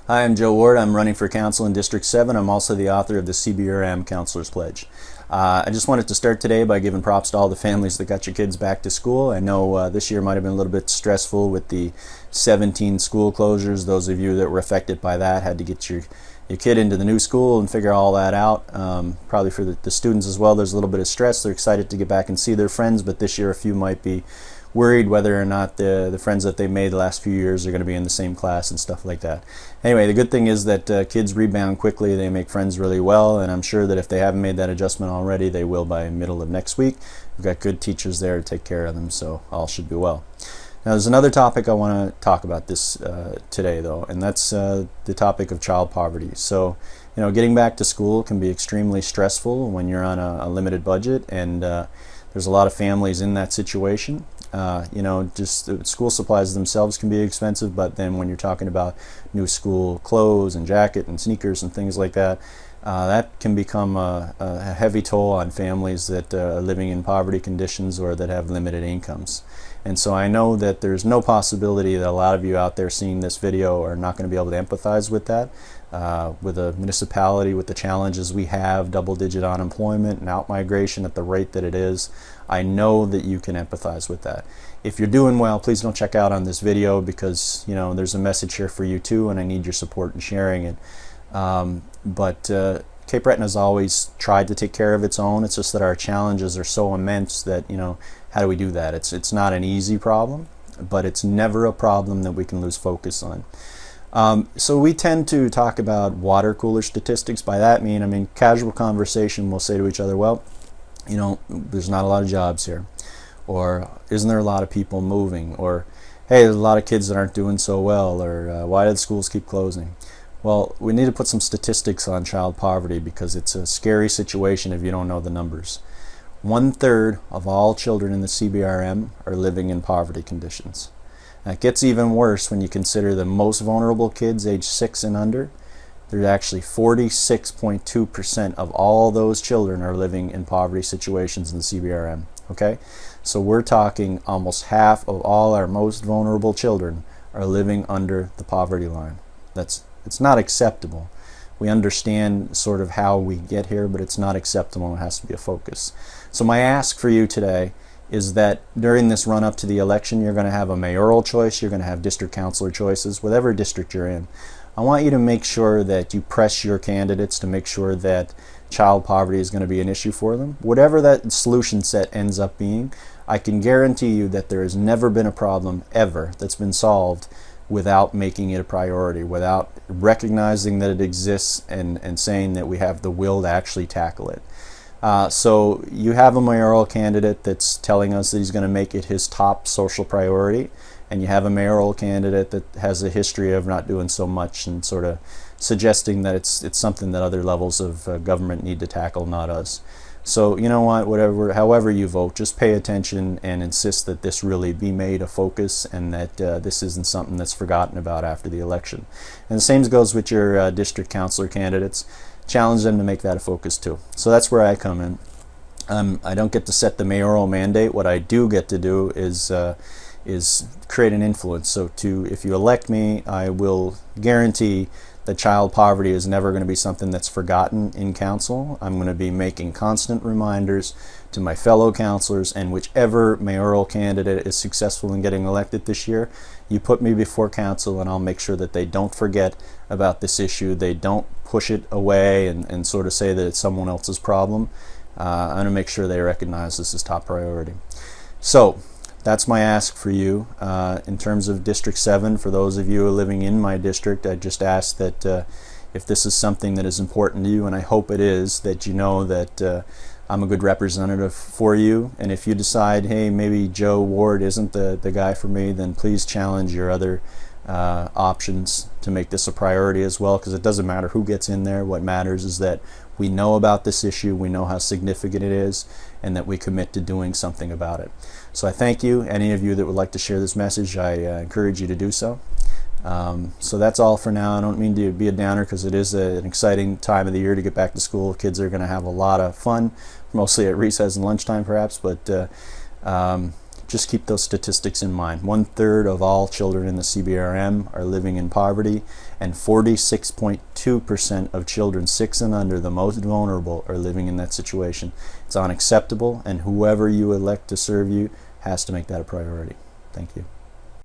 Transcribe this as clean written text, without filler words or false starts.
Hi, I'm Joe Ward. I'm running for council in District 7. I'm also the author of the CBRM Counselor's Pledge. I just wanted to start today by giving props to all the families that got your kids back to school. I know this year might have been a little bit stressful with the 17 school closures. Those of you that were affected by that had to get your kid into the new school and figure all that out. Probably for the students as well, there's a little bit of stress. They're excited to get back and see their friends, but this year a few might be worried whether or not the friends that they made the last few years are going to be in the same class and stuff like that. Anyway, the good thing is that kids rebound quickly. They make friends really well, and I'm sure that if they haven't made that adjustment already, they will by middle of next week. We've got good teachers there to take care of them, so all should be well. Now, there's another topic I want to talk about this today, though, and that's the topic of child poverty. So, getting back to school can be extremely stressful when you're on a limited budget, and there's a lot of families in that situation. Just the school supplies themselves can be expensive, but then when you're talking about new school clothes and jacket and sneakers and things like that, that can become a heavy toll on families that are living in poverty conditions or that have limited incomes. And so I know that there's no possibility that a lot of you out there seeing this video are not going to be able to empathize with that. With a municipality with the challenges we have, double-digit unemployment and out-migration at the rate that it is, I know that you can empathize with that. If you're doing well, please don't check out on this video because there's a message here for you too, and I need your support in sharing it. But Cape Breton has always tried to take care of its own. It's just that our challenges are so immense that how do we do that? It's not an easy problem, but it's never a problem that we can lose focus on. So we tend to talk about water cooler statistics. By that I mean casual conversation, we'll say to each other, well, there's not a lot of jobs here, or isn't there a lot of people moving, or hey, there's a lot of kids that aren't doing so well, or why do the schools keep closing? Well, we need to put some statistics on child poverty because it's a scary situation if you don't know the numbers. 1/3 of all children in the CBRM are living in poverty conditions. Now, it gets even worse when you consider the most vulnerable kids age 6 and under. There's actually 46.2% of all those children are living in poverty situations in the CBRM. Okay, so we're talking almost half of all our most vulnerable children are living under the poverty line. It's not acceptable. We understand sort of how we get here, but it's not acceptable. It has to be a focus. So my ask for you today is that during this run up to the election, you're going to have a mayoral choice, you're going to have district councilor choices, whatever district you're in. I want you to make sure that you press your candidates to make sure that child poverty is going to be an issue for them. Whatever that solution set ends up being, I can guarantee you that there has never been a problem ever that's been solved without making it a priority, without recognizing that it exists and saying that we have the will to actually tackle it. So you have a mayoral candidate that's telling us that he's going to make it his top social priority, and you have a mayoral candidate that has a history of not doing so much and sort of suggesting that it's something that other levels of government need to tackle, not us. So you know what, however you vote, just pay attention and insist that this really be made a focus and that this isn't something that's forgotten about after the election. And the same goes with your district councilor candidates. Challenge them to make that a focus too. So that's where I come in. I don't get to set the mayoral mandate. What I do get to do is create an influence. So if you elect me, I will guarantee that child poverty is never going to be something that's forgotten in council. I'm going to be making constant reminders to my fellow councilors, and whichever mayoral candidate is successful in getting elected this year, you put me before council and I'll make sure that they don't forget about this issue. They don't push it away and sort of say that it's someone else's problem. I'm going to make sure they recognize this as top priority. So that's my ask for you. In terms of District 7, for those of you who are living in my district, I just ask that if this is something that is important to you, and I hope it is, that you know that I'm a good representative for you. And if you decide, hey, maybe Joe Ward isn't the guy for me, then please challenge your other options to make this a priority as well, because it doesn't matter who gets in there. What matters is that we know about this issue, we know how significant it is, and that we commit to doing something about it. So I thank you. Any of you that would like to share this message, I encourage you to do so. So that's all for now. I don't mean to be a downer because it is an exciting time of the year to get back to school. Kids are going to have a lot of fun, mostly at recess and lunchtime perhaps, but just keep those statistics in mind. 1/3 of all children in the CBRM are living in poverty, and 46.2% of children 6 and under, the most vulnerable, are living in that situation. It's unacceptable, and whoever you elect to serve you has to make that a priority. Thank you.